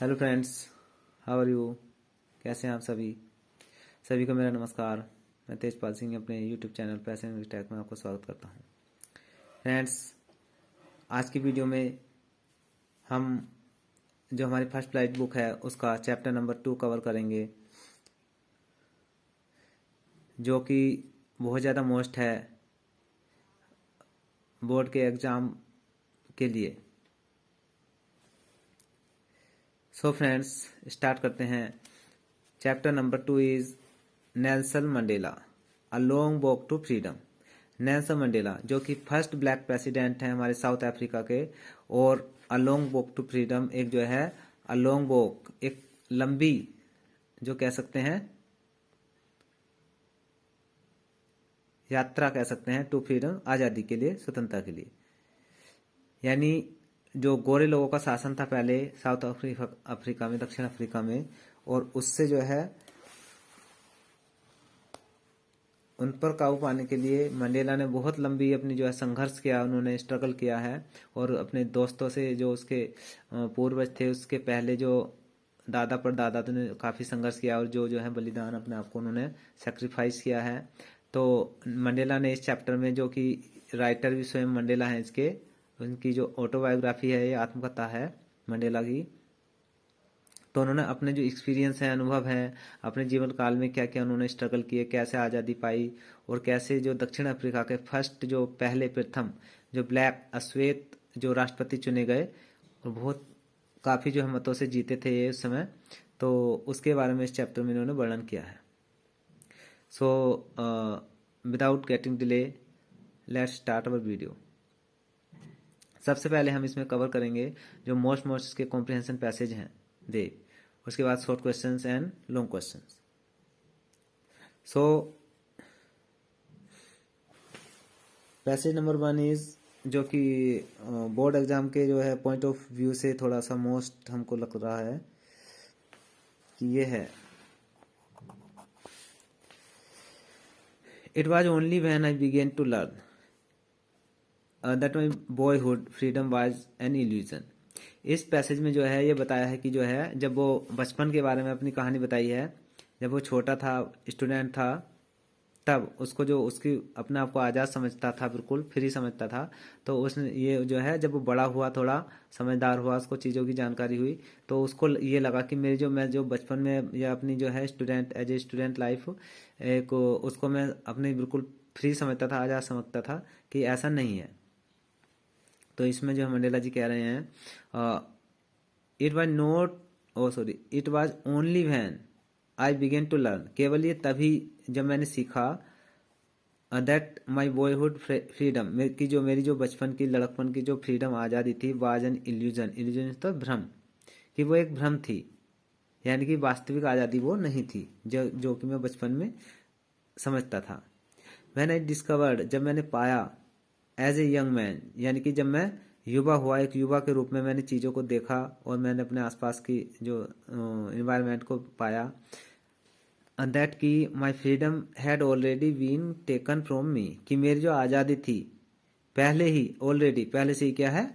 Hello friends, how are you. कैसे हैं आप सभी को मेरा नमस्कार। मैं तेजपाल सिंह अपने यूट्यूब चैनल पैसे एंड टैग में आपको स्वागत करता हूं। फ्रेंड्स, आज की वीडियो में हम जो हमारी फर्स्ट फ्लाइट बुक है उसका चैप्टर नंबर 2 कवर करेंगे, जो कि बहुत ज़्यादा मोस्ट है बोर्ड के एग्ज़ाम के लिए। सो फ्रेंड्स, स्टार्ट करते हैं। Chapter number 2 is Nelson Mandela a long walk to freedom. Nelson Mandela जो कि फर्स्ट ब्लैक प्रेसिडेंट हैं हमारे साउथ अफ्रीका के, और a long walk to freedom एक जो है अ लॉन्ग वॉक, एक लंबी जो कह सकते हैं यात्रा कह सकते हैं टू फ्रीडम, आज़ादी के लिए, स्वतंत्रता के लिए। यानी जो गोरे लोगों का शासन था पहले साउथ अफ्रीका में, दक्षिण अफ्रीका में, और उससे जो है उन पर काबू पाने के लिए मंडेला ने बहुत लंबी अपनी जो है संघर्ष किया, उन्होंने स्ट्रगल किया है। और अपने दोस्तों से जो उसके पूर्वज थे, उसके पहले जो दादा परदादा थे, उन्होंने काफ़ी संघर्ष किया और जो है बलिदान अपने आप को उन्होंने सेक्रीफाइस किया है। तो मंडेला ने इस चैप्टर में, जो कि राइटर भी स्वयं मंडेला हैं इसके, उनकी जो ऑटोबायोग्राफी है, ये आत्मकथा है मंडेला की, तो उन्होंने अपने जो एक्सपीरियंस है, अनुभव है, अपने जीवन काल में क्या क्या उन्होंने स्ट्रगल किए, कैसे आज़ादी पाई, और कैसे जो दक्षिण अफ्रीका के फर्स्ट जो पहले प्रथम जो ब्लैक अश्वेत जो राष्ट्रपति चुने गए, और बहुत काफ़ी जो है मतों से जीते थे ये उस समय, तो उसके बारे में इस चैप्टर में इन्होंने वर्णन किया है। So without getting delay, let's start our video. सबसे पहले हम इसमें कवर करेंगे जो मोस्ट इसके कॉम्प्रिहेंशन पैसेज हैं दे, उसके बाद short questions and long questions. So passage number 1 is, जो कि बोर्ड एग्जाम के जो है पॉइंट ऑफ व्यू से थोड़ा सा मोस्ट हमको लग रहा है कि ये है, it was only when I began to learn that my boyhood freedom was an illusion. इस पैसेज में जो है ये बताया है कि जो है जब वो बचपन के बारे में अपनी कहानी बताई है, जब वो छोटा था, स्टूडेंट था, तब उसको जो उसकी अपने आप को आज़ाद समझता था, बिल्कुल फ्री समझता था, तो उसने ये जो है जब वो बड़ा हुआ, थोड़ा समझदार हुआ, उसको चीज़ों की जानकारी हुई, तो उसको ये लगा कि मैं जो बचपन में या अपनी जो है student as a student life एक उसको मैं अपनी बिल्कुल फ्री समझता था, आज़ाद समझता था, कि ऐसा नहीं है। तो इसमें जो मंडेला जी कह रहे हैं, it was not it was only when I began to learn, केवल ये तभी जब मैंने सीखा, दैट माई बॉयहुड फ्रीडम, की जो मेरी जो बचपन की लड़कपन की जो फ्रीडम आज़ादी थी, वाज एन इल्यूजन, इल्यूजन तो भ्रम, कि वो एक भ्रम थी, यानी कि वास्तविक आज़ादी वो नहीं थी जो कि मैं बचपन में समझता था। व्हेन आई डिस्कवर्ड, जब मैंने पाया, एज ए यंग मैन, यानी कि जब मैं युवा हुआ, एक युवा के रूप में मैंने चीज़ों को देखा और मैंने अपने आसपास की जो इन्वायरमेंट को पाया, दैट की my freedom had already been taken from me, कि मेरी जो आज़ादी थी पहले ही, ऑलरेडी पहले से ही क्या है,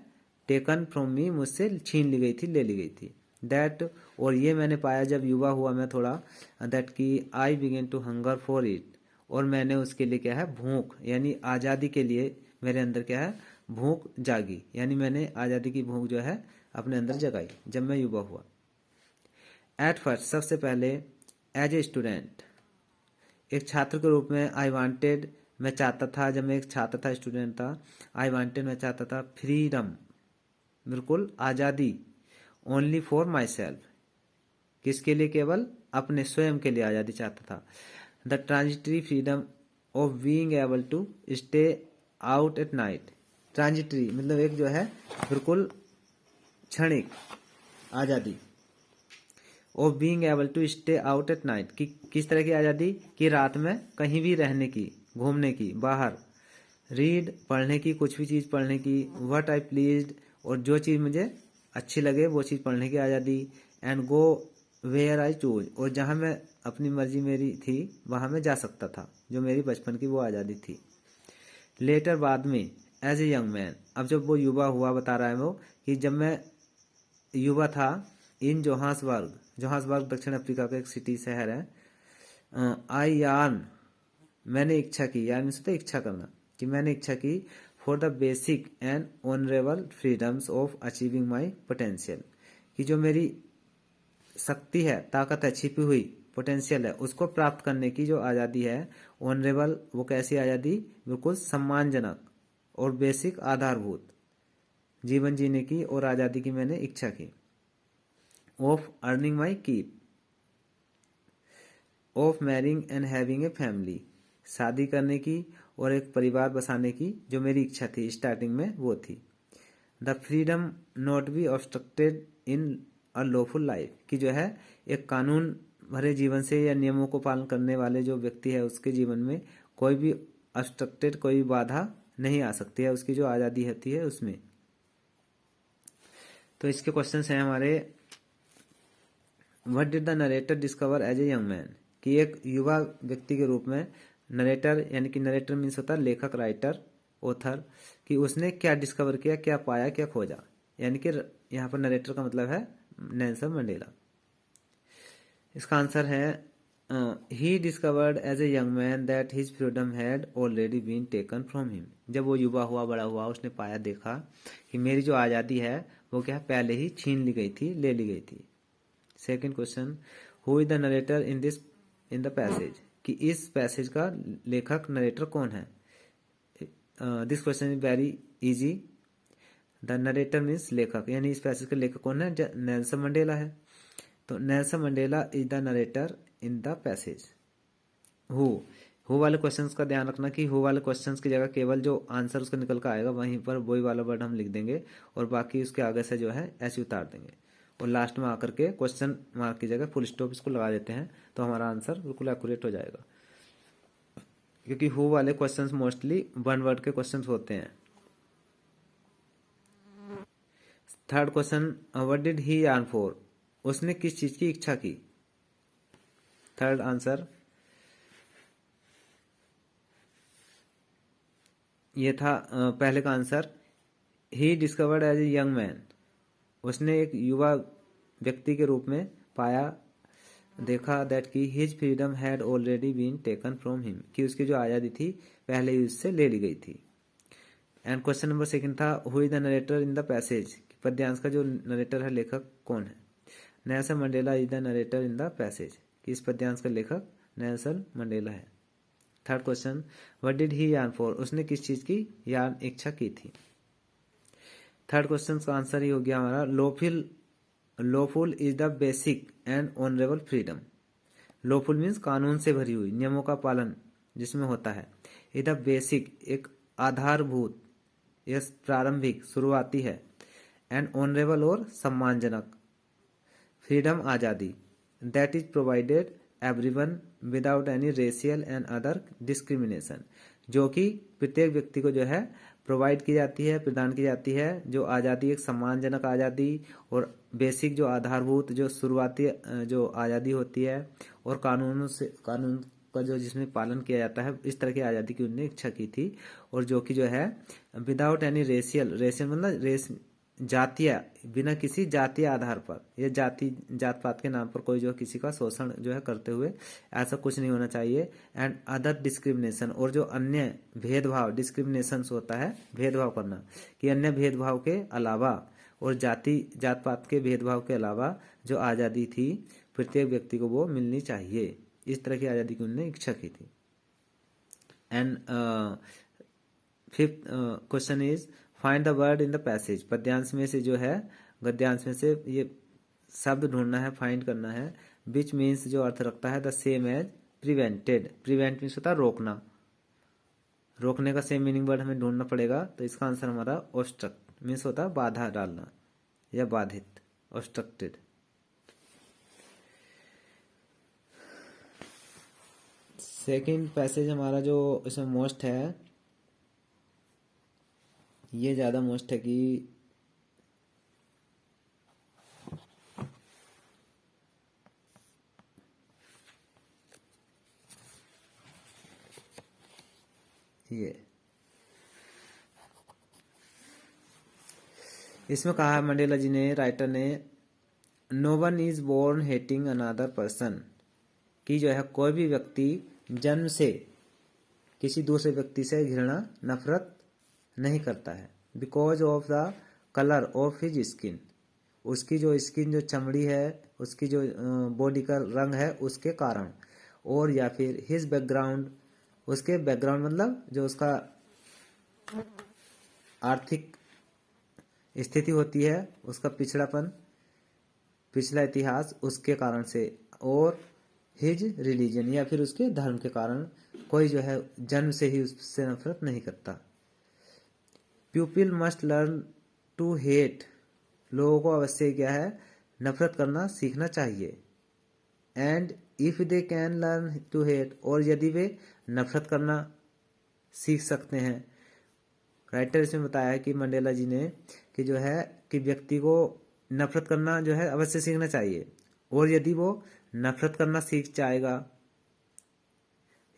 टेकन फ्रॉम मी, मुझसे छीन ली गई थी, ले ली गई थी। दैट, और ये मैंने पाया जब युवा हुआ मैं थोड़ा, दैट की I began to hunger for it, और मैंने उसके लिए क्या है, भूख, यानी आज़ादी के लिए मेरे अंदर क्या है, भूख जागी, यानी मैंने आज़ादी की भूख जो है अपने अंदर जगाई जब मैं युवा हुआ। एट फर्स्ट, सबसे पहले, एज ए स्टूडेंट, एक छात्र के रूप में, आई वांटेड, मैं चाहता था, जब मैं एक छात्र था, स्टूडेंट था, आई वांटेड, मैं चाहता था, फ्रीडम, बिल्कुल आज़ादी, ओनली फॉर माई सेल्फ, किसके लिए, केवल अपने स्वयं के लिए आज़ादी चाहता था। The transitory freedom of being able to stay out at night, transitory मतलब एक जो है बिल्कुल क्षणिक आज़ादी, of being able to stay out at night, कि किस तरह की आज़ादी, कि रात में कहीं भी रहने की, घूमने की, बाहर, रीड पढ़ने की, कुछ भी चीज़ पढ़ने की, व्हाट आई प्लीज्ड, और जो चीज़ मुझे अच्छी लगे वो चीज़ पढ़ने की आज़ादी, and go where I choose, और जहाँ मैं अपनी मर्जी मेरी थी वहाँ मैं जा सकता था, जो मेरी बचपन की वो आज़ादी थी। लेटर, बाद में, एज ए यंग मैन, अब जब वो युवा हुआ, बता रहा है वो कि जब मैं युवा था इन जोहान्सबर्ग, जोहान्सबर्ग दक्षिण अफ्रीका का एक सिटी शहर है। आई यार्न, मैंने इच्छा की, यार मीन्स होता है इच्छा करना, कि मैंने इच्छा की for the basic and honourable freedoms of achieving my potential, कि जो मेरी शक्ति है, ताकत है, छिपी हुई पोटेंशियल है, उसको प्राप्त करने की जो आज़ादी है, ऑनरेबल वो कैसी आज़ादी, बिल्कुल सम्मानजनक और बेसिक आधारभूत जीवन जीने की और आज़ादी की मैंने इच्छा की। Of earning my keep, of marrying and having a family, शादी करने की और एक परिवार बसाने की जो मेरी इच्छा थी स्टार्टिंग में वो थी। The freedom not be obstructed in a lawful life, कि जो है एक कानून भरे जीवन से या नियमों को पालन करने वाले जो व्यक्ति है उसके जीवन में कोई भी ऑब्स्ट्रक्टेड, कोई भी बाधा नहीं आ सकती है, उसकी जो आज़ादी होती है उसमें। तो इसके क्वेश्चंस हैं हमारे, what did the narrator discover as a young man, कि एक युवा व्यक्ति के रूप में नरेटर, यानी कि नरेटर मीन्स होता है लेखक, राइटर, ऑथर, कि उसने क्या डिस्कवर किया, क्या पाया, क्या खोजा, यानी कि यहाँ पर नरेटर का मतलब है नेल्सन मंडेला। इसका आंसर है he discovered as a young man that his freedom had already been taken from him, जब वो युवा हुआ, बड़ा हुआ, उसने पाया, देखा कि मेरी जो आज़ादी है वो क्या पहले ही छीन ली गई थी, ले ली गई थी। Second question, who is the narrator in the passage, कि इस पैसेज का लेखक, नरेटर कौन है। This question is very easy. The narrator means लेखक, यानी इस पैसेज के लेखक कौन है, नेल्सन मंडेला है। तो Nelson Mandela is the narrator in the passage. Who वाले क्वेश्चंस का ध्यान रखना कि हु वाले क्वेश्चंस की जगह केवल जो आंसर उसका निकल कर आएगा वहीं पर वही वाला वर्ड हम लिख देंगे और बाकी उसके आगे से जो है ऐसे उतार देंगे और लास्ट में आकर के क्वेश्चन मार्क की जगह फुल स्टॉप इसको लगा देते हैं, तो हमारा आंसर बिल्कुल एक्यूरेट हो जाएगा, क्योंकि हु वाले क्वेश्चंस मोस्टली वन वर्ड के क्वेश्चंस होते हैं। Third question, what did he yearn for, उसने किस चीज की इच्छा की। थर्ड आंसर ये था, पहले का answer he discovered as a young man, उसने एक युवा व्यक्ति के रूप में पाया, देखा दैट कि his freedom had already been taken from him, कि उसकी जो आज़ादी थी पहले ही उससे ले ली गई थी। एंड क्वेश्चन नंबर सेकंड था, who is the narrator in the passage, पद्यांश का जो नरेटर है, लेखक कौन है। Nelson Mandela is the narrator in the passage, कि इस पद्यांश का लेखक नेल्सन मंडेला है। Third question, what did he yearn for, उसने किस चीज की यार्न, इच्छा की थी। थर्ड क्वेश्चन का आंसर ही हो गया हमारा, lawful is the basic and honourable freedom. Lawful means कानून से भरी हुई, नियमों का पालन जिसमें होता है। इज द बेसिक, एक आधारभूत, यह प्रारंभिक, शुरुआती है। एंड ऑनरेबल और सम्मानजनक, फ्रीडम आज़ादी, that is provided everyone without any racial and other discrimination, जो कि प्रत्येक व्यक्ति को जो है प्रोवाइड की जाती है, प्रदान की जाती है। जो आज़ादी, एक सम्मानजनक आज़ादी और बेसिक जो आधारभूत, जो शुरुआती जो आज़ादी होती है और कानून का जो जिसमें पालन किया जाता है, इस तरह की आज़ादी की उन्होंने इच्छा की थी। और जो कि जो है विदाउट एनी रेशियल मतलब रेस, जातीय, बिना किसी जातीय आधार पर, यह जात पात के नाम पर कोई जो किसी का शोषण जो है करते हुए, ऐसा कुछ नहीं होना चाहिए। एंड अदर डिस्क्रिमिनेशन, और जो अन्य भेदभाव, डिस्क्रिमिनेशन होता है भेदभाव करना, कि अन्य भेदभाव के अलावा और जात पात के भेदभाव के अलावा जो आज़ादी थी प्रत्येक व्यक्ति को वो मिलनी चाहिए। इस तरह की आज़ादी की उन्होंने इच्छा की थी। And fifth question is, find the word in the passage, पद्यांश में से जो है, गद्यांश में से ये शब्द ढूंढना है, फाइंड करना है। विच मीन्स जो अर्थ रखता है the same as prevented, prevent means होता है रोकना, रोकने का सेम मीनिंग वर्ड हमें ढूंढना पड़ेगा। तो इसका आंसर हमारा ऑब्स्ट्रक्ट मीन्स होता है बाधा डालना या बाधित, ऑब्स्ट्रक्टेड। सेकेंड पैसेज हमारा जो इसमें मोस्ट है, ये ज़्यादा मोस्ट है कि ये इसमें कहा है मंडेला जी ने, राइटर ने, no one is born hating another person, कि जो है कोई भी व्यक्ति जन्म से किसी दूसरे व्यक्ति से घृणा नफरत नहीं करता है। Because of the colour of his skin, उसकी जो स्किन जो चमड़ी है, उसकी जो बॉडी का रंग है उसके कारण, और या फिर हिज बैकग्राउंड, उसके बैकग्राउंड मतलब जो उसका आर्थिक स्थिति होती है, उसका पिछड़ापन, पिछला इतिहास, उसके कारण से, और हिज रिलीजन या फिर उसके धर्म के कारण कोई जो है जन्म से ही उससे नफरत नहीं करता। People must learn to hate, लोगों को अवश्य क्या है नफरत करना सीखना चाहिए। And if they can learn to hate, और यदि वे नफरत करना सीख सकते हैं, राइटर इसमें बताया है कि मंडेला जी ने कि जो है कि व्यक्ति को नफरत करना जो है अवश्य सीखना चाहिए, और यदि वो नफरत करना सीख जाएगा,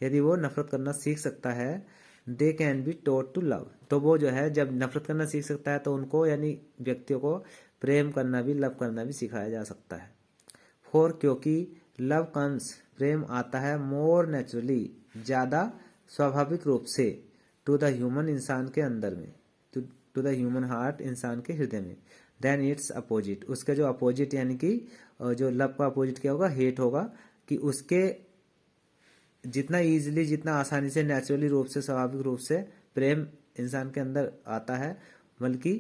यदि वो नफरत करना सीख सकता है, they can be taught to love, तो वो जो है जब नफरत करना सीख सकता है तो उनको यानी व्यक्तियों को प्रेम करना भी, लव करना भी सिखाया जा सकता है। फॉर, क्योंकि लव कम्स, प्रेम आता है, मोर नेचुरली, ज़्यादा स्वाभाविक रूप से, टू द ह्यूमन, इंसान के अंदर में, टू द ह्यूमन हार्ट, इंसान के हृदय में, देन इट्स अपोजिट, उसका जो अपोजिट यानी कि जो लव का अपोजिट क्या होगा, हेट होगा, कि उसके जितना इजीली, जितना आसानी से, नेचुरली रूप से, स्वाभाविक रूप से प्रेम इंसान के अंदर आता है, बल्कि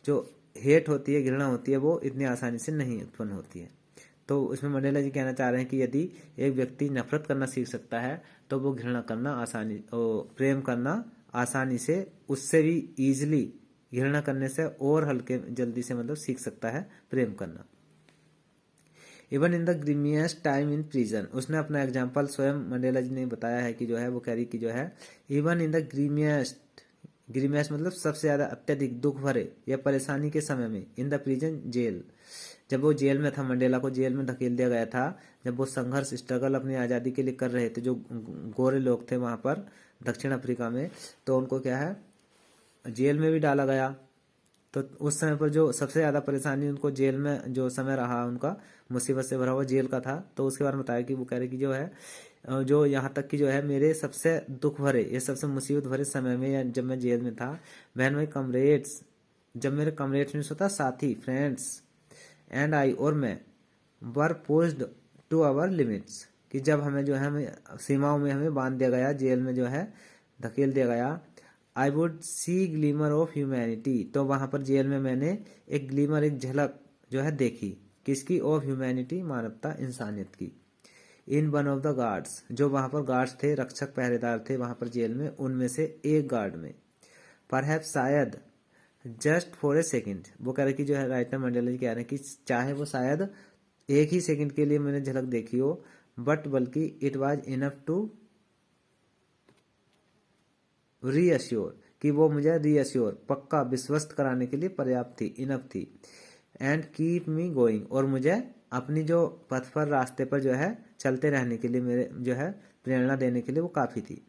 जो हेट होती है, घृणा होती है, वो इतनी आसानी से नहीं उत्पन्न होती है। तो उसमें मंडेला जी कहना चाह रहे हैं कि यदि एक व्यक्ति नफरत करना सीख सकता है तो वो घृणा करना आसानी, प्रेम करना आसानी से, उससे भी इजीली घृणा करने से और हल्के जल्दी से मतलब सीख सकता है प्रेम करना। Even in the grimmest time in prison, उसने अपना एग्जाम्पल स्वयं मंडेला जी ने बताया है कि जो है वो कह रही कि जो है इवन इन द ग्रीमियस्ट, ग्रीमियस्ट मतलब सबसे ज्यादा अत्यधिक दुख भरे या परेशानी के समय में, इन द प्रिजन जेल, जब वो जेल में था, मंडेला को जेल में धकेल दिया गया था, जब वो संघर्ष स्ट्रगल अपनी आज़ादी के लिए कर रहे थे, जो गोरे लोग थे वहाँ पर दक्षिण अफ्रीका में, तो उनको क्या है जेल में भी डाला गया। तो उस समय पर जो सबसे ज़्यादा परेशानी उनको जेल में जो समय रहा, उनका मुसीबत से भरा हुआ जेल का था, तो उसके बारे में बताया कि वो कह रहे कि जो है जो यहाँ तक कि जो है मेरे सबसे दुख भरे, ये सबसे मुसीबत भरे समय में, या जब मैं जेल में था, वैन माई कमरेड्स, जब मेरे कमरेड्स में होता साथी, फ्रेंड्स, एंड आई, और मैं, वर पुश्ड टू आवर लिमिट्स, कि जब हमें जो है हमें सीमाओं में हमें बांध दिया गया, जेल में जो है धकेल दिया गया, I would see glimmer of humanity, तो वहाँ पर जेल में मैंने एक ग्लीमर, एक झलक जो है देखी, किसकी, ऑफ ह्यूमैनिटी, मानवता, इंसानियत की, in one of the guards, जो वहाँ पर गार्ड्स थे, रक्षक पहरेदार थे वहाँ पर जेल में, उनमें से एक गार्ड में, परहैप्स शायद, जस्ट फॉर ए सेकेंड, वो कह रहे कि जो है राइटर मंडेला जी कह रहे हैं कि चाहे वो शायद एक ही सेकंड के लिए मैंने झलक देखी हो, बट बल्कि it was enough to reassure, कि वो मुझे रीअश्योर, पक्का विश्वस्त कराने के लिए पर्याप्त थी, इनफ थी, एंड कीप मी गोइंग, और मुझे अपनी जो पथ पर, रास्ते पर जो है चलते रहने के लिए, मेरे जो है प्रेरणा देने के लिए वो काफ़ी थी।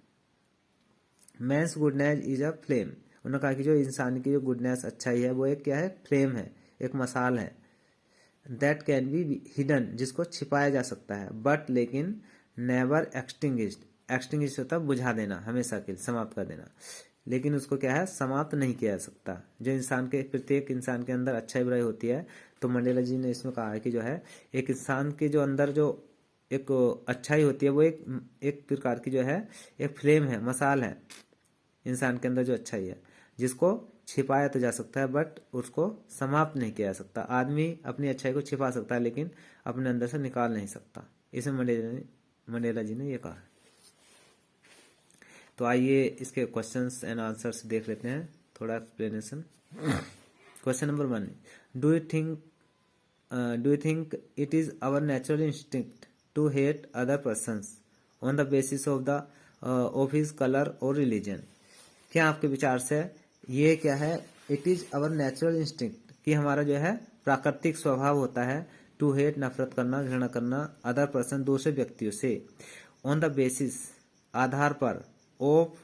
Man's goodness is a flame, उन्होंने कहा कि जो इंसान की जो गुडनेस, अच्छाई है, वो एक क्या है, फ्लेम है, एक मसाल है, दैट कैन बी हिडन, जिसको छिपाया जा सकता है, बट लेकिन नेवर एक्सटिंग्विश्ड, एक्सटिंग्विश होता है बुझा देना, हमेशा के लिए समाप्त कर देना, लेकिन उसको क्या है समाप्त नहीं किया जा सकता। जो इंसान के, प्रत्येक इंसान के अंदर अच्छाई बुराई होती है, तो मंडेला जी ने इसमें कहा है कि जो है एक इंसान के जो अंदर जो एक अच्छाई होती है, वो एक प्रकार की जो है एक फ्लेम है, मसाल है इंसान के अंदर जो अच्छाई है, जिसको छिपाया तो जा सकता है बट उसको समाप्त नहीं किया जा सकता। आदमी अपनी अच्छाई को छिपा सकता है लेकिन अपने अंदर से निकाल नहीं सकता, इसे मंडेला जी ने ये कहा। तो आइए इसके क्वेश्चंस एंड आंसर्स देख लेते हैं, थोड़ा explanation. Question number 1, do you think it is our natural instinct to hate other persons on the basis of his colour और रिलीजन? क्या आपके विचार से ये क्या है, it is our natural instinct, कि हमारा जो है प्राकृतिक स्वभाव होता है, टू हेट, नफरत करना, घृणा करना, अदर पर्सन, दूसरे व्यक्तियों से, ऑन द बेसिस, आधार पर, ऑफ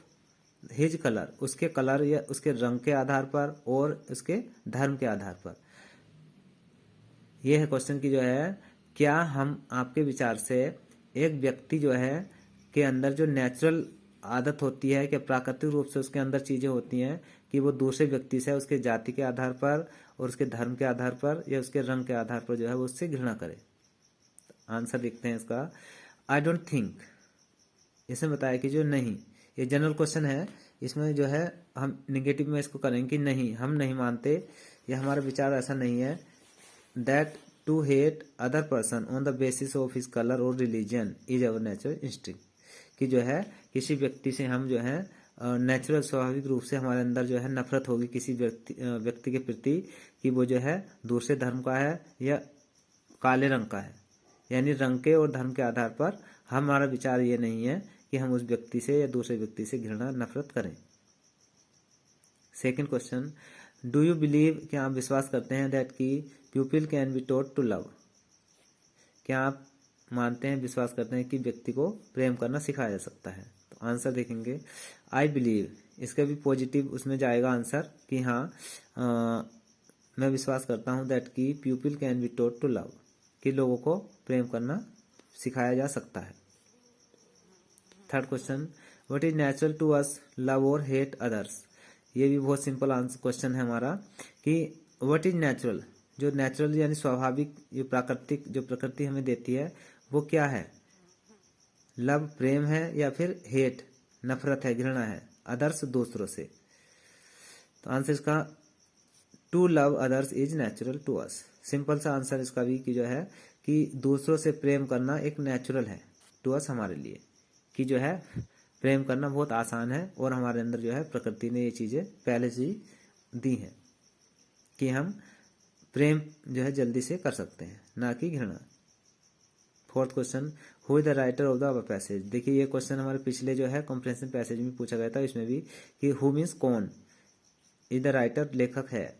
हिज कलर, उसके कलर या उसके रंग के आधार पर, और उसके धर्म के आधार पर। ये है क्वेश्चन की जो है, क्या हम आपके विचार से एक व्यक्ति जो है के अंदर जो नेचुरल आदत होती है कि प्राकृतिक रूप से उसके अंदर चीजें होती हैं कि वो दूसरे व्यक्ति से उसके जाति के आधार पर और उसके धर्म के आधार पर या उसके रंग के आधार पर जो है वो उससे घृणा करे। आंसर देखते हैं इसका, आई डोंट थिंक। इसमें बताया कि जो नहीं, ये जनरल क्वेश्चन है, इसमें जो है हम निगेटिव में इसको करेंगे कि नहीं, हम नहीं मानते या हमारा विचार ऐसा नहीं है that to hate other person on the basis of his colour और religion is our natural instinct, कि जो है किसी व्यक्ति से हम जो है नेचुरल स्वाभाविक रूप से हमारे अंदर जो है नफरत होगी किसी व्यक्ति के प्रति कि वो जो है दूसरे धर्म का है या काले रंग का है, यानी रंग के और धर्म के आधार पर हमारा विचार ये नहीं है कि हम उस व्यक्ति से या दूसरे व्यक्ति से घृणा नफरत करें। Second question, do you believe, क्या आप विश्वास करते हैं दैट कि people can be taught to love, क्या आप मानते हैं विश्वास करते हैं कि व्यक्ति को प्रेम करना सिखाया जा सकता है? तो आंसर देखेंगे, आई बिलीव, इसका भी पॉजिटिव उसमें जाएगा आंसर कि हाँ मैं विश्वास करता हूँ दैट कि people can be taught to love, कि लोगों को प्रेम करना सिखाया जा सकता है। Third question, what is natural to us love और हेट अदर्स, ये भी बहुत सिंपल आंसर क्वेश्चन है हमारा कि व्हाट इज नेचुरल, जो नेचुरल यानी स्वाभाविक, जो प्राकृतिक, जो प्रकृति हमें देती है वो क्या है? लव प्रेम है या फिर हेट नफरत है, घृणा है, अदर्स दूसरों से। तो आंसर इसका to love others is natural to us, simple सा आंसर इसका भी कि जो है कि दूसरों से प्रेम करना एक नेचुरल है टू अस, हमारे लिए, कि जो है प्रेम करना बहुत आसान है और हमारे अंदर जो है प्रकृति ने ये चीज़ें पहले से ही दी हैं कि हम प्रेम जो है जल्दी से कर सकते हैं, ना कि घृणा। Fourth question, who is the writer of the above passage, देखिए ये क्वेश्चन हमारे पिछले जो है कॉम्प्रिहेंशन पैसेज में पूछा गया था, इसमें भी कि हु मीन्स कौन, इज द राइटर लेखक है,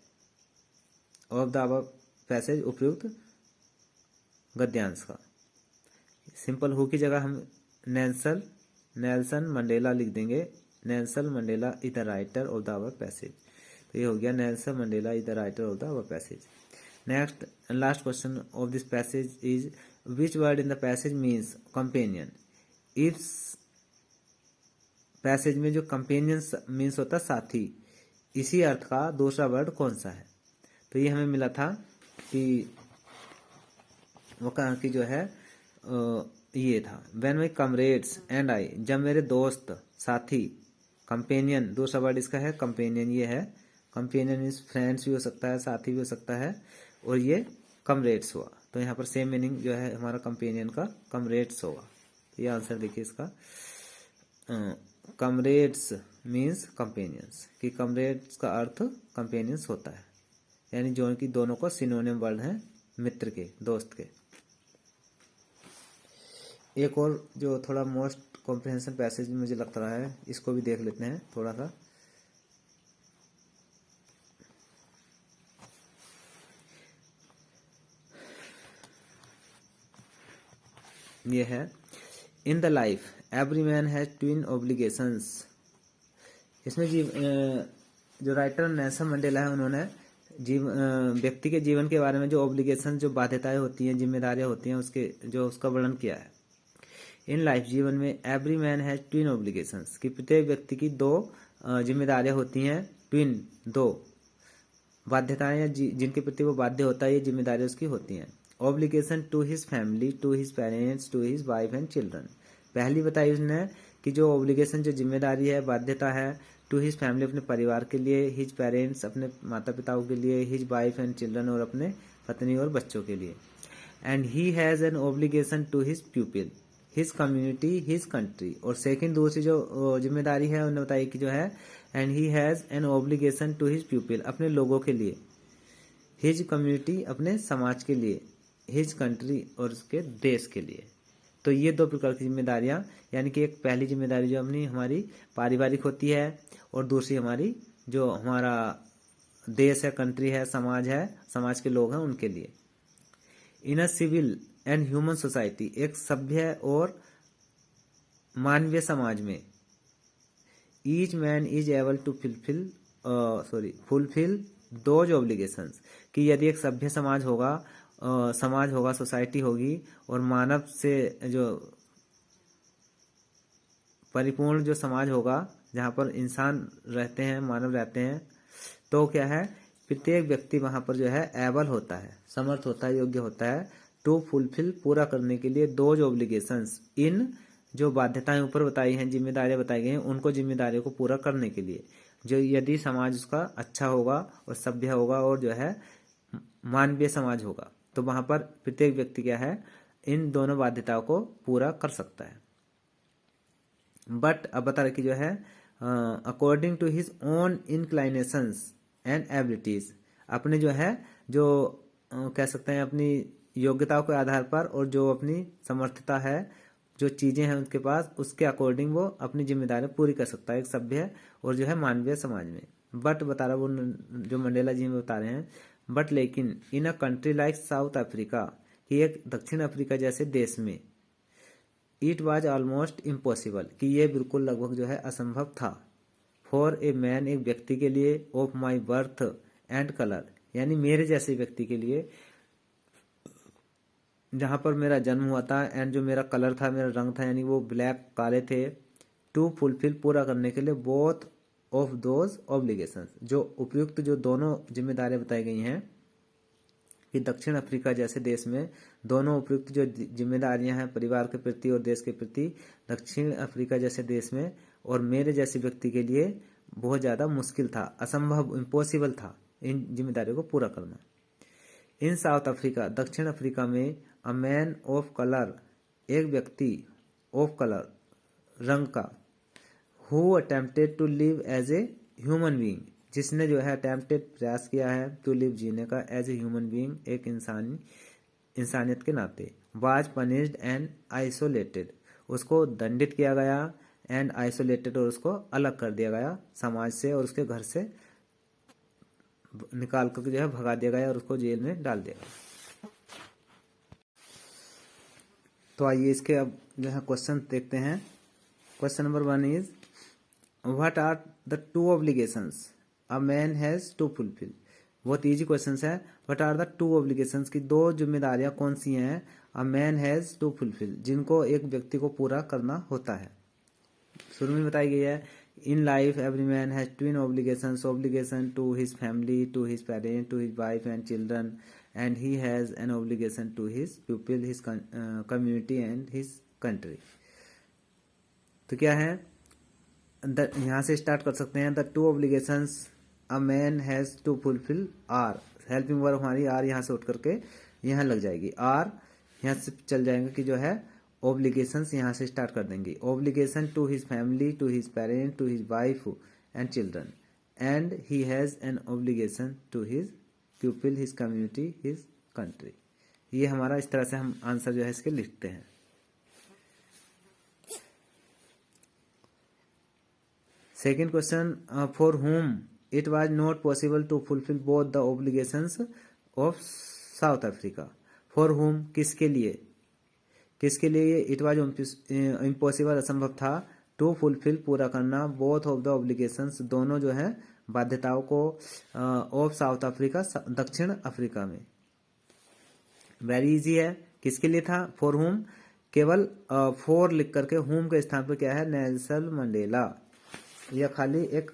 ऑफ द अबव पैसेज उपयुक्त गद्यांश का। सिंपल हु की जगह हम नेल्सन मंडेला लिख देंगे, Nelson Mandela is the writer of the above passage, तो ये हो गया Nelson Mandela is the writer of the above passage. Next and last question of this passage is which word in the passage means companion, इस passage में जो companion means होता है साथी, इसी अर्थ का दूसरा वर्ड कौन सा है? तो ये हमें मिला था कि वो कहा कि जो है ये था, when my comrades and I, जब मेरे दोस्त साथी, कंपेनियन दूसरा वर्ड इसका है कंपेनियन, ये है कंपेनियन इज फ्रेंड्स भी हो सकता है, साथी भी हो सकता है, और ये कमरेड्स हुआ, तो यहाँ पर सेम मीनिंग जो है हमारा कंपेनियन का कमरेड्स होगा। ये आंसर देखिए इसका, कमरेड्स मीन्स कंपेनियंस, कि कमरेड्स का अर्थ कंपेनियंस होता है, यानी जो कि दोनों को सिनोनिम वर्ड है मित्र के, दोस्त के। एक और जो थोड़ा मोस्ट कॉम्प्रिहेंशन पैसेज मुझे लगता रहा है, इसको भी देख लेते हैं थोड़ा सा। ये है, in the life every man has twin obligations, इसमें जो राइटर नेल्सन मंडेला है उन्होंने व्यक्ति के जीवन के बारे में जो ऑब्लिगेशन, जो बाध्यताएं होती हैं, जिम्मेदारियां होती हैं, उसका वर्णन किया है। इन लाइफ जीवन में every man has twin obligations, कि प्रत्येक व्यक्ति की दो जिम्मेदारियां होती हैं, ट्विन दो बाध्यताएं या जिनके प्रति वो बाध्य होता है, ये जिम्मेदारियां उसकी होती हैं। Obligation to his family, to his parents, to his wife and children, पहली बताई उसने कि जो ऑब्लिगेशन, जो जिम्मेदारी है, बाध्यता है, टू हिज फैमिली अपने परिवार के लिए, हिज पेरेंट्स अपने माता पिताओं के लिए, हिज वाइफ एंड चिल्ड्रन और अपने पत्नी और बच्चों के लिए, and he has an obligation to his people, his community, his country, और सेकंड दूसरी जो जिम्मेदारी है उन्होंने बताई कि जो है and he has an obligation to his people, अपने लोगों के लिए, हिज कम्युनिटी अपने समाज के लिए, हिज कंट्री और उसके देश के लिए। तो ये दो प्रकार की जिम्मेदारियां, यानी कि एक पहली जिम्मेदारी जो अपनी हमारी पारिवारिक होती है और दूसरी हमारी जो हमारा देश है, कंट्री है, समाज है, समाज के लोग हैं उनके लिए। In a civil and human society, एक सभ्य और मानवीय समाज में, each man is able to fulfil those obligations, कि यदि एक सभ्य समाज होगा समाज होगा, सोसाइटी होगी, और मानव से जो परिपूर्ण जो समाज होगा जहाँ पर इंसान रहते हैं, मानव रहते हैं, तो क्या है, प्रत्येक व्यक्ति वहाँ पर जो है एबल होता है, समर्थ होता है, योग्य होता है टू फुलफिल, पूरा करने के लिए दोज ऑब्लिगेशंस, इन जो बाध्यताएं ऊपर बताई हैं, जिम्मेदारियां बताई गई हैं, उनको जिम्मेदारियों को पूरा करने के लिए, जो यदि समाज उसका अच्छा होगा और सभ्य होगा और जो है मानवीय समाज होगा, तो वहाँ पर प्रत्येक व्यक्ति क्या है, इन दोनों बाध्यताओं को पूरा कर सकता है। बट अब बता रहे कि जो है according to his own inclinations and abilities, अपने जो है जो कह सकते हैं अपनी योग्यताओं के आधार पर और जो अपनी समर्थता है, जो चीजें हैं उनके पास, उसके अकॉर्डिंग वो अपनी जिम्मेदारी पूरी कर सकता है एक सभ्य और जो है मानवीय समाज में। बट बता रहा वो जो मंडेला जी में बता रहे हैं, बट लेकिन in a country like South Africa, कि एक दक्षिण अफ्रीका जैसे देश में, इट वॉज ऑलमोस्ट इम्पॉसिबल, कि ये बिल्कुल लगभग जो है असंभव था, फॉर ए मैन, एक व्यक्ति के लिए, of my birth and colour, यानी मेरे जैसे व्यक्ति के लिए, जहाँ पर मेरा जन्म हुआ था, एंड जो मेरा कलर था, मेरा रंग था, यानी वो ब्लैक, काले थे, टू फुलफिल, पूरा करने के लिए, बोथ ऑफ दोज ऑब्लिगेशंस, जो उपयुक्त जो दोनों जिम्मेदारियां बताई गई हैं, कि दक्षिण अफ्रीका जैसे देश में दोनों उपयुक्त जो जिम्मेदारियां हैं परिवार के प्रति और देश के प्रति, दक्षिण अफ्रीका जैसे देश में और मेरे जैसे व्यक्ति के लिए बहुत ज़्यादा मुश्किल था, असंभव, इम्पॉसिबल था इन जिम्मेदारियों को पूरा करना। इन साउथ अफ्रीका, दक्षिण अफ्रीका में, अ मैन ऑफ कलर, एक व्यक्ति ऑफ कलर, रंग का, who attempted to live as a human being, जिसने जो है अटेम्प्टेड, प्रयास किया है, टू लिव, जीने का, एज ए ह्यूमन बीइंग, एक इंसानियत के नाते, वाज पनिश्ड एंड आइसोलेटेड, उसको दंडित किया गया, एंड आइसोलेटेड, और उसको अलग कर दिया गया समाज से और उसके घर से निकाल कर जो है भगा दिया गया और उसको जेल में डाल दिया गया। तो आइए इसके अब जो है क्वेश्चन देखते हैं। Question number 1 is, what are the two obligations a man has to fulfil. बहुत इजी क्वेश्चन है। What are the two obligations, की दो जिम्मेदारियां कौन सी हैं, a man has to fulfil, जिनको एक व्यक्ति को पूरा करना होता है। शुरू में बताई गई है, in life every man has twin obligations, obligation to his family, to his parent, to his wife and children, and he has an obligation to his people, his community and his country. तो क्या है, यहाँ से start कर सकते हैं। The two obligations a man has to fulfil are, helping verb हमारी are यहाँ से उठ करके यहाँ लग जाएगी, आर यहाँ से चल जाएंगे कि जो है ऑब्लिगेशंस यहाँ से स्टार्ट कर देंगे। Obligation to his family, to his parent, to his wife and children, and he has an obligation to his people, his community, his country. ये हमारा इस तरह से हम आंसर जो है इसके लिखते हैं। Second question, for whom it was not possible to fulfil both the obligations of South Africa. For whom, किसके लिए, किसके लिए इट वॉज इम्पॉसिबल, असंभव था, टू फुलफिल, पूरा करना, बोथ ऑफ द ऑब्लिगेशंस, दोनों जो है बाध्यताओं को, ऑफ साउथ अफ्रीका, दक्षिण अफ्रीका में। वेरी इजी है, किसके लिए था, फॉर हुम, केवल फॉर लिख करके हुम के स्थान पर क्या है, नेल्सन मंडेला, या खाली एक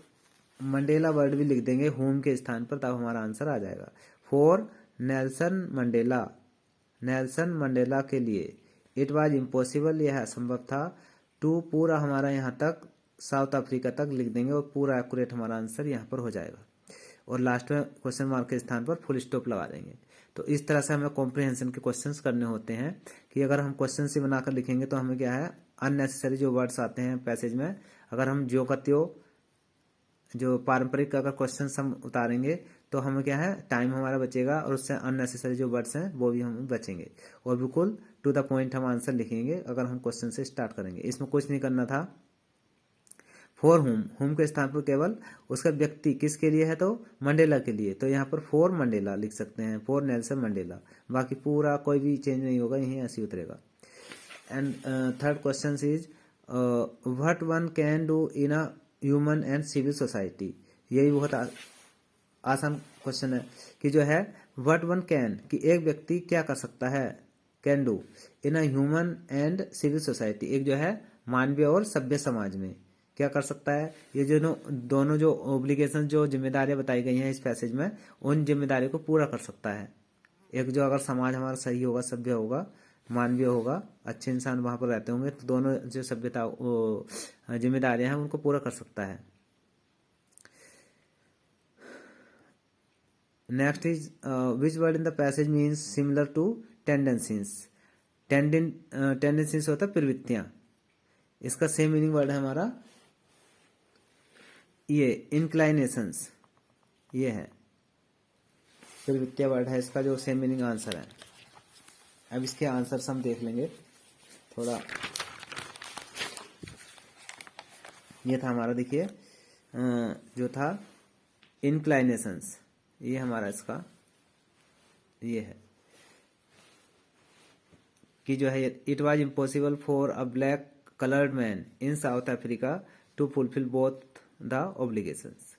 मंडेला वर्ड भी लिख देंगे हुम के स्थान पर, तब हमारा आंसर आ जाएगा। For Nelson Mandela, Nelson Mandela के लिए, इट वॉज इम्पॉसिबल, यह असंभव था, टू, पूरा हमारा यहाँ तक साउथ अफ्रीका तक लिख देंगे और पूरा एक्यूरेट हमारा आंसर यहाँ पर हो जाएगा, और लास्ट में क्वेश्चन मार्क के स्थान पर फुल स्टॉप लगा देंगे। तो इस तरह से हमें कॉम्प्रिहेंशन के क्वेश्चंस करने होते हैं, कि अगर हम क्वेश्चन से बनाकर लिखेंगे तो हमें क्या है, अननेसेसरी जो वर्ड्स आते हैं पैसेज में, अगर हम जो का त्यों जो पारंपरिक अगर क्वेश्चन हम उतारेंगे तो हमें क्या है, टाइम हमारा बचेगा और उससे अननेसेसरी जो वर्ड्स हैं वो भी हम बचेंगे, और बिल्कुल टू द पॉइंट हम आंसर लिखेंगे अगर हम क्वेश्चन से स्टार्ट करेंगे। इसमें कुछ नहीं करना था। फॉर हुम, हुम के स्थान पर केवल उसका व्यक्ति किसके लिए है, तो मंडेला के लिए, तो यहाँ पर फॉर मंडेला लिख सकते हैं, फॉर नेल्सन मंडेला, बाकी पूरा कोई भी चेंज नहीं होगा, यही ऐसे उतरेगा। And third question is, what one can do in a human and civil society. यही बहुत आसान क्वेश्चन है, कि जो है व्हाट वन कैन कि एक व्यक्ति क्या कर सकता है, can do in a human and civil society एक जो है मानवीय और सभ्य समाज में क्या कर सकता है। ये जो दोनों जो ओब्लिगेशन जो जिम्मेदारियां बताई गई हैं इस पैसेज में, उन जिम्मेदारियों को पूरा कर सकता है। एक जो अगर समाज हमारा सही होगा, सभ्य होगा, मानवीय होगा, अच्छे इंसान वहां पर रहते होंगे, तो दोनों जो सभ्यता जिम्मेदारियां हैं उनको पूरा कर सकता है। Next is which word in the passage means similar to tendencies. Tendencies होता है प्रवृत्तियां, इसका सेम मीनिंग वर्ड है हमारा ये इंक्लाइनेशंस, ये है प्रवृत्तियां वर्ड है, इसका जो सेम मीनिंग आंसर है। अब इसके आंसर्स हम देख लेंगे थोड़ा। ये था हमारा, देखिए जो था इंक्लाइनेशंस, ये हमारा इसका ये है कि जो है it was impossible for a black coloured man in South Africa to fulfil both the obligations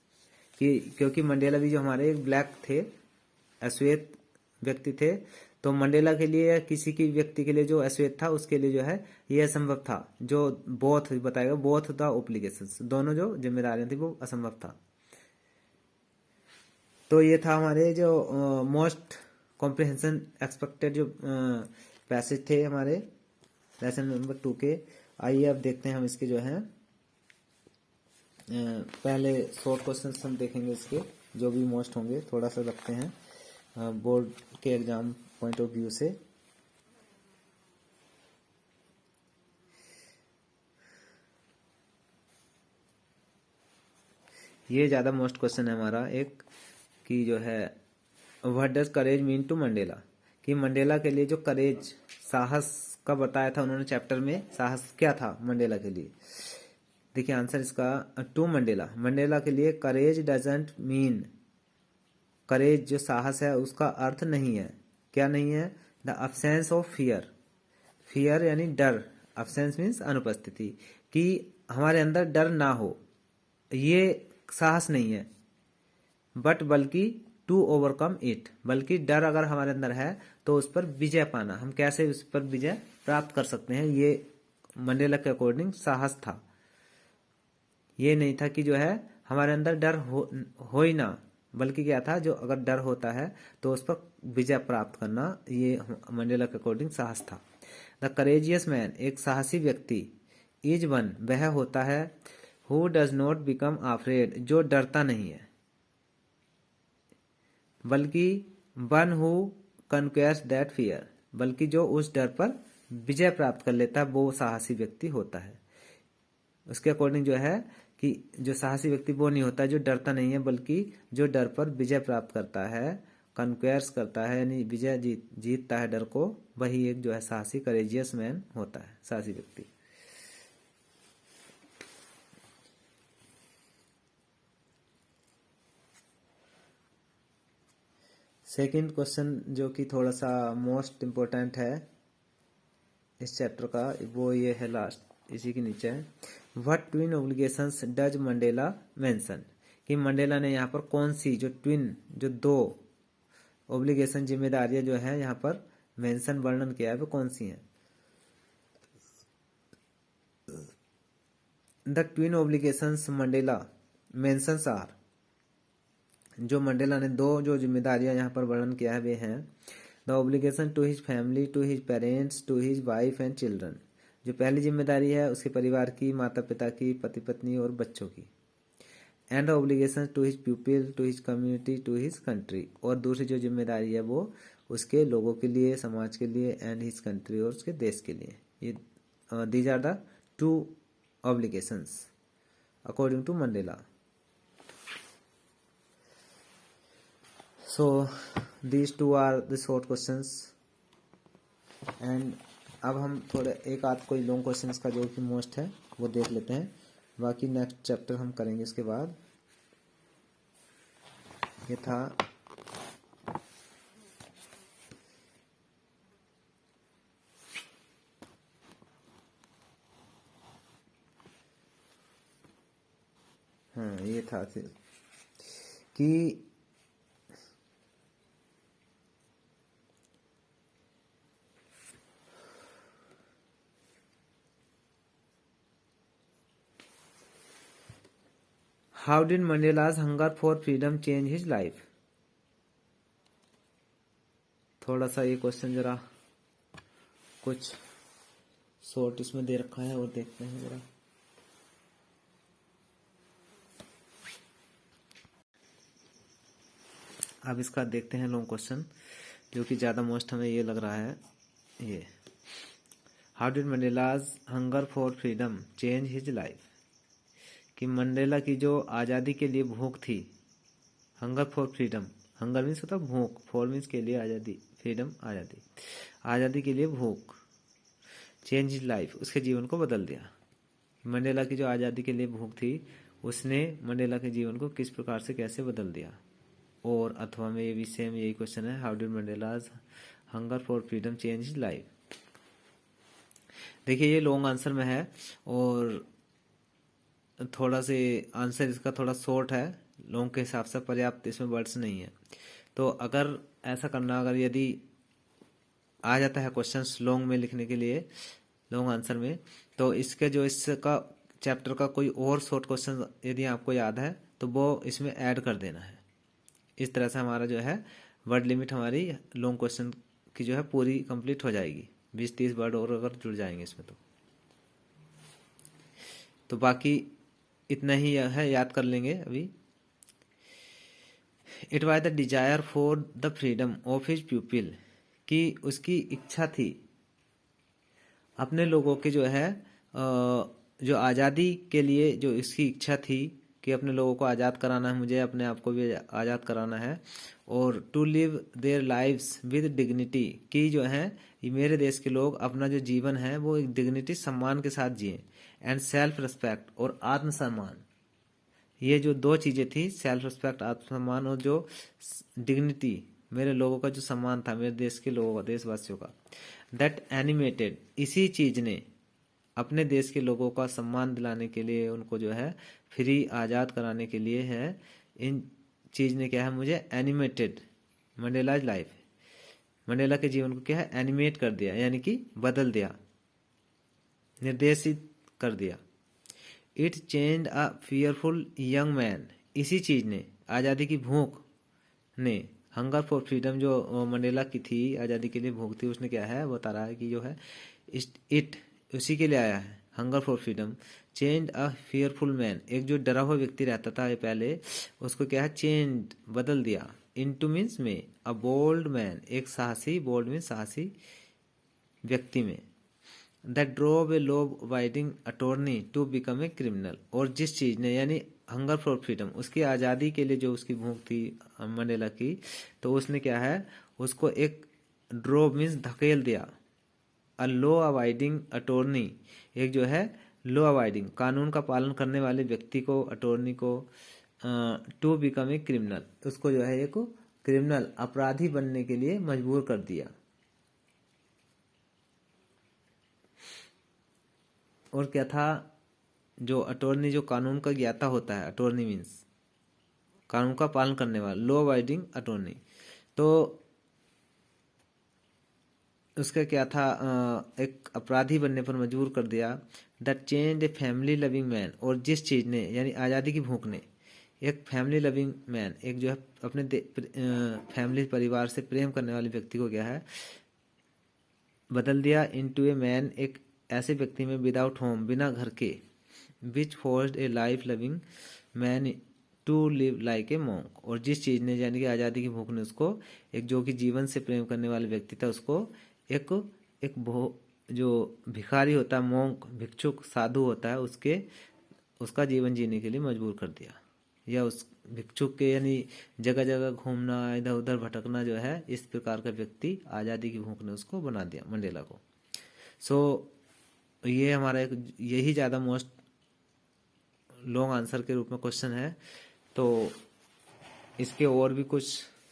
कि क्योंकि मंडेला भी जो हमारे एक ब्लैक थे, अश्वेत व्यक्ति थे, तो मंडेला के लिए या किसी की व्यक्ति के लिए जो अश्वेत था उसके लिए जो है ये असंभव था, जो बोथ बताएगा बोथ द ऑब्लिगेशंस दोनों जो जिम्मेदारियां थी वो असंभव था। तो ये था हमारे जो मोस्ट कॉम्प्रिहेंशन एक्सपेक्टेड जो पैसेज थे हमारे लेसन नंबर 2 के। आइए अब देखते हैं हम इसके जो है पहले शॉर्ट क्वेश्चंस हम देखेंगे इसके जो भी मोस्ट होंगे, थोड़ा सा रखते हैं बोर्ड के एग्जाम पॉइंट ऑफ व्यू से। ये ज्यादा मोस्ट क्वेश्चन है हमारा एक कि जो है what does courage mean to Mandela कि मंडेला के लिए जो करेज साहस का बताया था उन्होंने चैप्टर में, साहस क्या था मंडेला के लिए। देखिए आंसर इसका टू मंडेला, मंडेला के लिए करेज डजंट मीन, करेज जो साहस है उसका अर्थ नहीं है, क्या नहीं है, the absence of fear, fear यानी डर, अब्सेंस मीन्स अनुपस्थिति, कि हमारे अंदर डर ना हो, ये साहस नहीं है। बट बल्कि टू ओवरकम इट, बल्कि डर अगर हमारे अंदर है तो उस पर विजय पाना, हम कैसे उस पर विजय प्राप्त कर सकते हैं, ये मंडेला के अकॉर्डिंग साहस था। ये नहीं था कि जो है हमारे अंदर डर हो ही ना, बल्कि क्या था जो अगर डर होता है तो उस पर विजय प्राप्त करना, ये मंडेला के अकॉर्डिंग साहस था। द करेजियस मैन एक साहसी व्यक्ति, इज वन वह होता है, who does not become afraid जो डरता नहीं है, बल्कि वन हु कन्क्वेयर्स दैट फियर बल्कि जो उस डर पर विजय प्राप्त कर लेता है वो साहसी व्यक्ति होता है। उसके अकॉर्डिंग जो है कि जो साहसी व्यक्ति वो नहीं होता जो डरता नहीं है, बल्कि जो डर पर विजय प्राप्त करता है, कन्क्वेयर्स करता है यानी विजय जीतता है डर को, वही एक जो है साहसी करेजियस मैन होता है, साहसी व्यक्ति। सेकंड क्वेश्चन जो कि थोड़ा सा मोस्ट इम्पोर्टेंट है इस चैप्टर का, वो ये है लास्ट इसी के नीचे है। What twin obligations does Mandela mention कि मंडेला ने यहाँ पर कौन सी जो ट्विन जो दो ऑब्लिगेशन जिम्मेदारियां जो है यहाँ पर मेंशन वर्णन किया है वो कौन सी हैं। The twin obligations Mandela mentions are, जो मंडेला ने दो जो जिम्मेदारियां यहाँ पर वर्णन किया है वे हैं the obligation to his family, to his parents, to his wife and children, जो पहली जिम्मेदारी है उसके परिवार की, माता पिता की, पति पत्नी और बच्चों की। And obligation to his people, to his community, to his country, और दूसरी जो जिम्मेदारी है वो उसके लोगों के लिए, समाज के लिए, एंड हिज कंट्री और उसके देश के लिए। ये these are the two obligations according to Mandela. So these two are the short questions and अब हम थोड़े एक आध कोई लॉन्ग क्वेश्चंस का जो कि मोस्ट है वो देख लेते हैं, बाकी नेक्स्ट चैप्टर हम करेंगे इसके बाद। ये था हाँ ये था कि how did Mandela's hunger for freedom change his life. थोड़ा सा ये क्वेश्चन जरा कुछ शॉर्ट इसमें दे रखा है और देखते हैं जरा। अब इसका देखते हैं लॉन्ग क्वेश्चन, जो कि ज़्यादा मोस्ट हमें ये लग रहा है। ये how did Mandela's hunger for freedom change his life, कि मंडेला की जो आज़ादी के लिए भूख थी, hunger for freedom, hunger means होता है भूख, फॉर मीन्स के लिए आज़ादी, फ्रीडम आज़ादी, आज़ादी के लिए भूख, चेंज हिज लाइफ उसके जीवन को बदल दिया। मंडेला की जो आज़ादी के लिए भूख थी उसने मंडेला के जीवन को किस प्रकार से कैसे बदल दिया। और अथवा में ये भी सेम यही क्वेश्चन है, how did Mandela's hunger for freedom change his life. देखिए ये लॉन्ग आंसर में है और थोड़ा से आंसर इसका थोड़ा शॉर्ट है, लॉन्ग के हिसाब से पर्याप्त इसमें वर्ड्स नहीं है। तो अगर ऐसा करना, अगर यदि आ जाता है क्वेश्चंस लॉन्ग में लिखने के लिए, लॉन्ग आंसर में, तो इसके जो इसका चैप्टर का कोई और शॉर्ट क्वेश्चन यदि आपको याद है तो वो इसमें ऐड कर देना है। इस तरह से हमारा जो है वर्ड लिमिट हमारी लॉन्ग क्वेश्चन की जो है पूरी कंप्लीट हो जाएगी। 20-30 वर्ड और अगर जुड़ जाएंगे इसमें तो बाकी इतना ही है, याद कर लेंगे अभी। It was the desire for the freedom of his people, कि उसकी इच्छा थी अपने लोगों के जो है जो आज़ादी के लिए, जो इसकी इच्छा थी कि अपने लोगों को आज़ाद कराना है, मुझे अपने आप को भी आज़ाद कराना है, और to live their lives with dignity, कि जो है ये मेरे देश के लोग अपना जो जीवन है वो एक डिग्निटी सम्मान के साथ जिए, एंड सेल्फ रिस्पेक्ट और आत्मसम्मान। ये जो दो चीज़ें थी, सेल्फ रिस्पेक्ट आत्मसम्मान और जो डिग्निटी, मेरे लोगों का जो सम्मान था, मेरे देश के लोगों का, देशवासियों का, दैट एनिमेटेड, इसी चीज ने अपने देश के लोगों का सम्मान दिलाने के लिए, उनको जो है फ्री आज़ाद कराने के लिए है, इन चीज ने क्या है मुझे एनिमेटेड मंडेलाज लाइफ, मंडेला के जीवन को क्या है एनिमेट कर दिया, यानी कि बदल दिया, निर्देशित कर दिया। It change a fearful young man, इसी चीज ने, आज़ादी की भूख ने, हंगर फॉर फ्रीडम जो मंडेला की थी, आज़ादी के लिए भूख थी, उसने क्या है बता रहा है कि जो है इट उसी के लिए आया है, hunger for freedom change a fearful man, एक जो डरा हुआ व्यक्ति रहता था ये पहले, उसको क्या है चेंज बदल दिया, इनटू मीन्स में, अ बोल्ड मैन, एक साहसी, बोल्ड मीन्स साहसी व्यक्ति में, that drove a law abiding attorney to become a criminal, और जिस चीज ने, यानी हंगर फॉर फ्रीडम, उसकी आज़ादी के लिए जो उसकी भूख थी मंडेला की, तो उसने क्या है उसको एक ड्रोव मीन्स धकेल दिया, अ लॉ अबाइडिंग अटॉर्नी, एक जो है लॉ अबाइडिंग कानून का पालन करने वाले व्यक्ति को, अटॉर्नी को, टू बिकम ए क्रिमिनल, उसको जो है एक क्रिमिनल अपराधी बनने के लिए मजबूर कर दिया। और क्या था, जो अटॉर्नी जो कानून का ज्ञाता होता है, अटॉर्नी मीन्स कानून का पालन करने वाला, लॉ अबाइडिंग अटॉर्नी, तो उसका क्या था एक अपराधी बनने पर मजबूर कर दिया। That change a family loving man, और जिस चीज ने, यानी आज़ादी की भूख ने, एक फैमिली लविंग मैन, एक जो है अपने फैमिली परिवार से प्रेम करने वाले व्यक्ति को क्या है बदल दिया, इनटू ए मैन, एक ऐसे व्यक्ति में विदाउट होम, बिना घर के, which forced a life loving man to live like a monk, और जिस चीज ने, यानी कि आज़ादी की भूख ने उसको, एक जो कि जीवन से प्रेम करने वाले व्यक्ति था, उसको एक एक जो भिखारी होता है, मॉन्क भिक्षुक साधु होता है, उसका जीवन जीने के लिए मजबूर कर दिया, या उस भिक्षुक के, यानी जगह जगह घूमना, इधर उधर भटकना, जो है इस प्रकार का व्यक्ति आज़ादी की भूख ने उसको बना दिया मंडेला को। सो ये हमारा एक यही ज़्यादा मोस्ट लॉन्ग आंसर के रूप में क्वेश्चन है। तो इसके और भी कुछ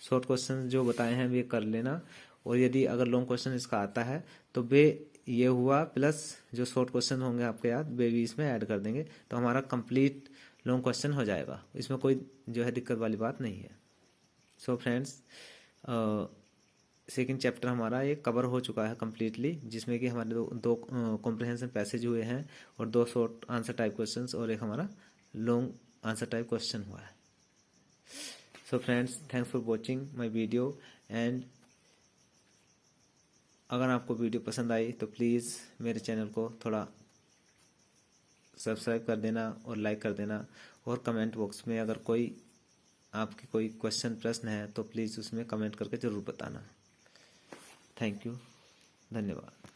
शॉर्ट क्वेश्चन जो बताए हैं वे कर लेना, और यदि अगर लॉन्ग क्वेश्चन इसका आता है तो वे ये हुआ प्लस जो शॉर्ट क्वेश्चन होंगे आपके याद, वे भी इसमें ऐड कर देंगे, तो हमारा कंप्लीट लॉन्ग क्वेश्चन हो जाएगा, इसमें कोई जो है दिक्कत वाली बात नहीं है। सो फ्रेंड्स, सेकंड चैप्टर हमारा ये कवर हो चुका है कम्प्लीटली, जिसमें कि हमारे दो कॉम्प्रिहेंशन पैसेज हुए हैं, और 2 शॉर्ट आंसर टाइप क्वेश्चंस, और एक हमारा लॉन्ग आंसर टाइप क्वेश्चन हुआ है। So friends, thanks for watching my video. And अगर आपको वीडियो पसंद आई तो प्लीज़ मेरे चैनल को थोड़ा सब्सक्राइब कर देना और लाइक कर देना। और कमेंट बॉक्स में अगर आपके कोई क्वेश्चन प्रश्न है तो प्लीज़ उसमें कमेंट करके ज़रूर बताना। थैंक यू, धन्यवाद।